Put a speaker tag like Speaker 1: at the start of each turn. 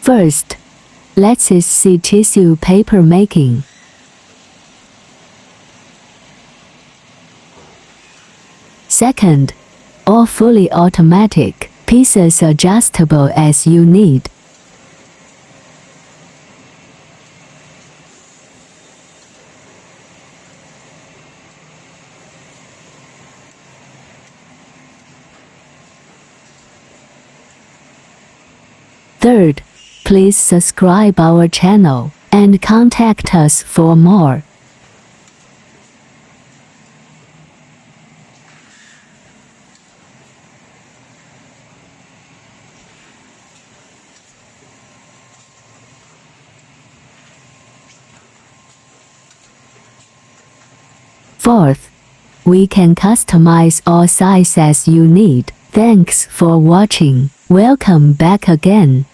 Speaker 1: First, let's see tissue paper making. Second, all fully automatic, pieces adjustable as you need. Third, please subscribe our channel and contact us for more. Fourth, we can customize all sizes you need. Thanks for watching. Welcome back again.